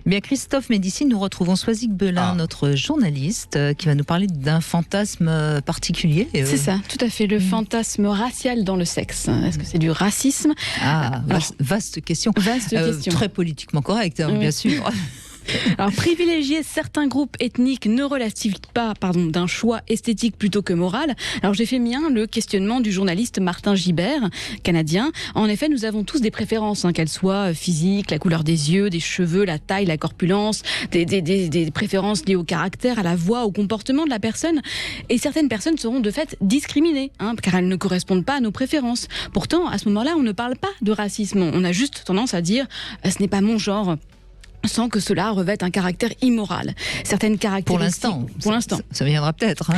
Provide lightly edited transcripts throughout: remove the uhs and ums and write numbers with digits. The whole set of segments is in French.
Eh bien, Christophe Médicis, nous retrouvons Soisic Belin, notre journaliste, qui va nous parler d'un fantasme particulier. C'est ça, tout à fait, le fantasme racial dans le sexe. Est-ce que c'est du racisme? Vaste question. Vaste question. Très politiquement correcte, hein, bien sûr. Alors, privilégier certains groupes ethniques ne relève-t-il pas d'un choix esthétique plutôt que moral? Alors, j'ai fait mien le questionnement du journaliste Martin Gibert, canadien. En effet, nous avons tous des préférences, qu'elles soient physiques, la couleur des yeux, des cheveux, la taille, la corpulence, des préférences liées au caractère, à la voix, au comportement de la personne. Et certaines personnes seront de fait discriminées, car elles ne correspondent pas à nos préférences. Pourtant, à ce moment-là, on ne parle pas de racisme. On a juste tendance à dire « ce n'est pas mon genre ». Sans que cela revête un caractère immoral. Certaines caractéristiques... Pour l'instant. Ça viendra peut-être.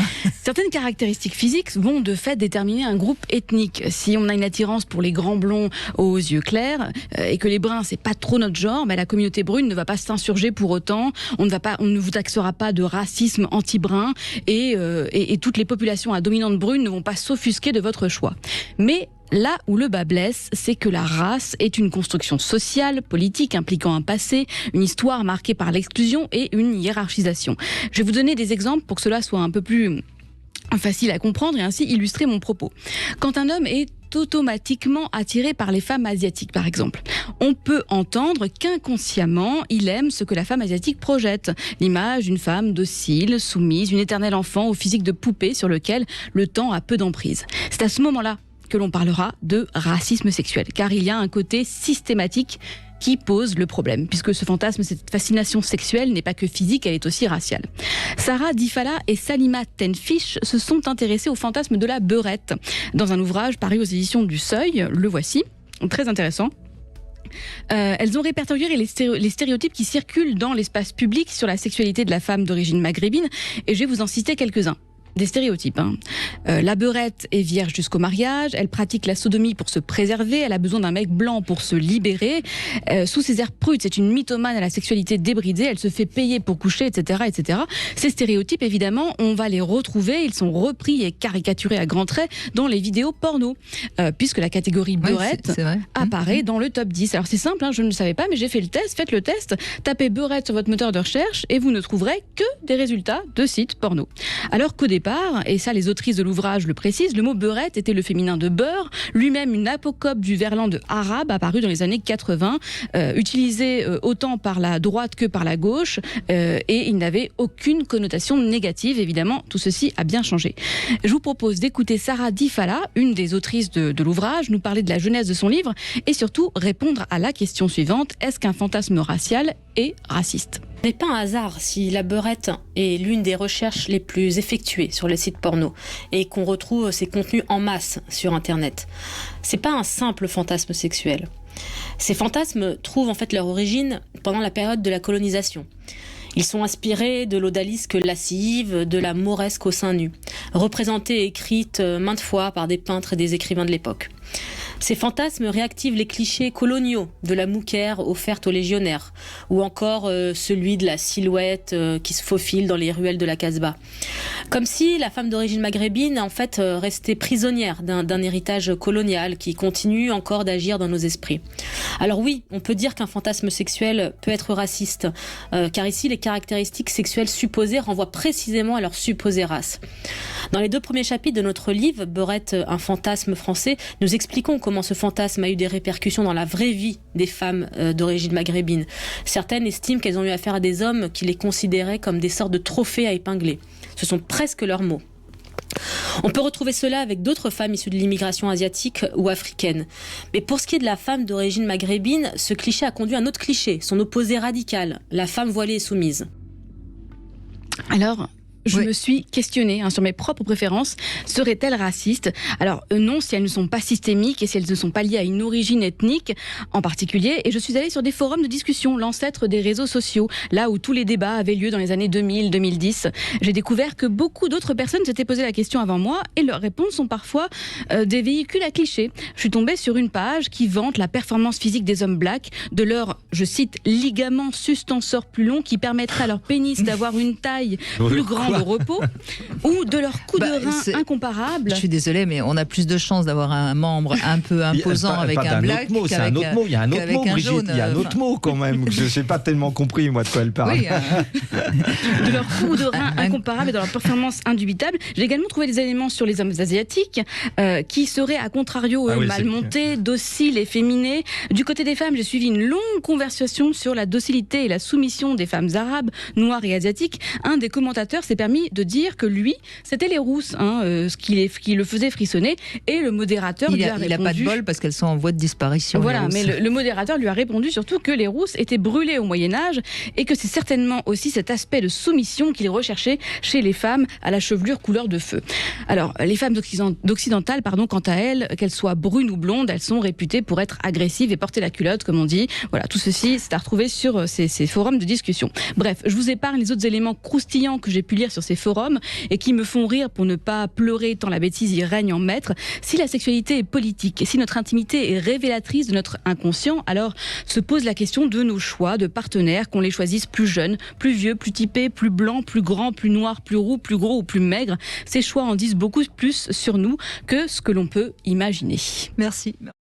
Certaines caractéristiques physiques vont de fait déterminer un groupe ethnique. Si on a une attirance pour les grands blonds aux yeux clairs et que les bruns, c'est pas trop notre genre, la communauté brune ne va pas s'insurger pour autant. On ne vous taxera pas de racisme anti-brun et toutes les populations à dominante brune ne vont pas s'offusquer de votre choix. Mais là où le bas blesse, c'est que la race est une construction sociale, politique, impliquant un passé, une histoire marquée par l'exclusion et une hiérarchisation. Je vais vous donner des exemples pour que cela soit un peu plus facile à comprendre et ainsi illustrer mon propos. Quand un homme est automatiquement attiré par les femmes asiatiques, par exemple, on peut entendre qu'inconsciemment, il aime ce que la femme asiatique projette. L'image d'une femme docile, soumise, une éternelle enfant au physique de poupée sur lequel le temps a peu d'emprise. C'est à ce moment-là que l'on parlera de racisme sexuel, car il y a un côté systématique qui pose le problème, puisque ce fantasme, cette fascination sexuelle n'est pas que physique, elle est aussi raciale. Sarah Difala et Salima Tenfish se sont intéressées au fantasme de la beurette, dans un ouvrage paru aux éditions du Seuil, le voici, très intéressant. Elles ont répertorié les stéréotypes qui circulent dans l'espace public sur la sexualité de la femme d'origine maghrébine, et je vais vous en citer quelques-uns. Des stéréotypes. La beurette est vierge jusqu'au mariage, elle pratique la sodomie pour se préserver, elle a besoin d'un mec blanc pour se libérer. Sous ses airs prudes, c'est une mythomane à la sexualité débridée, elle se fait payer pour coucher, etc., etc. Ces stéréotypes, évidemment, on va les retrouver, ils sont repris et caricaturés à grands traits dans les vidéos porno, puisque la catégorie beurette apparaît dans le top 10. Alors c'est simple, je ne le savais pas, mais j'ai fait le test, faites le test, tapez beurette sur votre moteur de recherche et vous ne trouverez que des résultats de sites porno. Alors qu'au départ, et ça les autrices de l'ouvrage le précisent, le mot beurette était le féminin de beurre, lui-même une apocope du verlan de arabe apparu dans les années 80, utilisé autant par la droite que par la gauche, et il n'avait aucune connotation négative. Évidemment, tout ceci a bien changé. Je vous propose d'écouter Sarah Difala, une des autrices de l'ouvrage, nous parler de la genèse de son livre et surtout répondre à la question suivante: est-ce qu'un fantasme racial est raciste ? Ce n'est pas un hasard si la beurette est l'une des recherches les plus effectuées sur les sites porno et qu'on retrouve ces contenus en masse sur Internet. C'est pas un simple fantasme sexuel. Ces fantasmes trouvent en fait leur origine pendant la période de la colonisation. Ils sont inspirés de l'odalisque lascive, de la mauresque au sein nu, représentée et écrite maintes fois par des peintres et des écrivains de l'époque. Ces fantasmes réactivent les clichés coloniaux de la mouquère offerte aux légionnaires, ou encore celui de la silhouette qui se faufile dans les ruelles de la Casbah. Comme si la femme d'origine maghrébine en fait restait prisonnière d'un héritage colonial qui continue encore d'agir dans nos esprits. Alors oui, on peut dire qu'un fantasme sexuel peut être raciste, car ici les caractéristiques sexuelles supposées renvoient précisément à leur supposée race. Dans les 2 premiers chapitres de notre livre, Beurette, un fantasme français, nous expliquons comment ce fantasme a eu des répercussions dans la vraie vie des femmes d'origine maghrébine. Certaines estiment qu'elles ont eu affaire à des hommes qui les considéraient comme des sortes de trophées à épingler. Ce sont presque leurs mots. On peut retrouver cela avec d'autres femmes issues de l'immigration asiatique ou africaine. Mais pour ce qui est de la femme d'origine maghrébine, ce cliché a conduit à un autre cliché, son opposé radical, la femme voilée et soumise. Alors, je me suis questionnée sur mes propres préférences. Seraient-elles racistes ? Alors non, si elles ne sont pas systémiques et si elles ne sont pas liées à une origine ethnique en particulier. Et je suis allée sur des forums de discussion, l'ancêtre des réseaux sociaux, là où tous les débats avaient lieu dans les années 2000-2010. J'ai découvert que beaucoup d'autres personnes s'étaient posé la question avant moi et leurs réponses sont parfois des véhicules à clichés. Je suis tombée sur une page qui vante la performance physique des hommes blacks, de leur, je cite, ligament sustenseur plus long qui permettrait à leur pénis d'avoir une taille plus grande au repos ou de leur coup de rein incomparable. Je suis désolée, mais on a plus de chances d'avoir un membre un peu imposant avec un black qu'avec un autre mot. Il y a un autre mot, Brigitte. Jaune, il y a un autre mot quand même. Je n'ai pas tellement compris, moi, de quoi elle parle. Oui, de leur coup de rein incomparable et de leur performance indubitable. J'ai également trouvé des éléments sur les hommes asiatiques qui seraient à contrario mal montés, dociles et féminés. Du côté des femmes, j'ai suivi une longue conversation sur la docilité et la soumission des femmes arabes, noires et asiatiques. Un des commentateurs s'est permis de dire que lui, c'était les rousses, ce qui le faisait frissonner, et le modérateur lui a répondu... Il n'a pas de bol parce qu'elles sont en voie de disparition. Voilà, mais le modérateur lui a répondu surtout que les rousses étaient brûlées au Moyen-Âge et que c'est certainement aussi cet aspect de soumission qu'il recherchait chez les femmes à la chevelure couleur de feu. Alors, les femmes occidentales, quant à elles, qu'elles soient brunes ou blondes, elles sont réputées pour être agressives et porter la culotte, comme on dit. Voilà, tout ceci, c'est à retrouver sur ces forums de discussion. Bref, je vous épargne les autres éléments croustillants que j'ai pu lire sur ces forums et qui me font rire pour ne pas pleurer tant la bêtise y règne en maître. Si la sexualité est politique et si notre intimité est révélatrice de notre inconscient, alors se pose la question de nos choix de partenaires, qu'on les choisisse plus jeunes, plus vieux, plus typés, plus blancs, plus grands, plus noirs, plus roux, plus gros ou plus maigres. Ces choix en disent beaucoup plus sur nous que ce que l'on peut imaginer. Merci.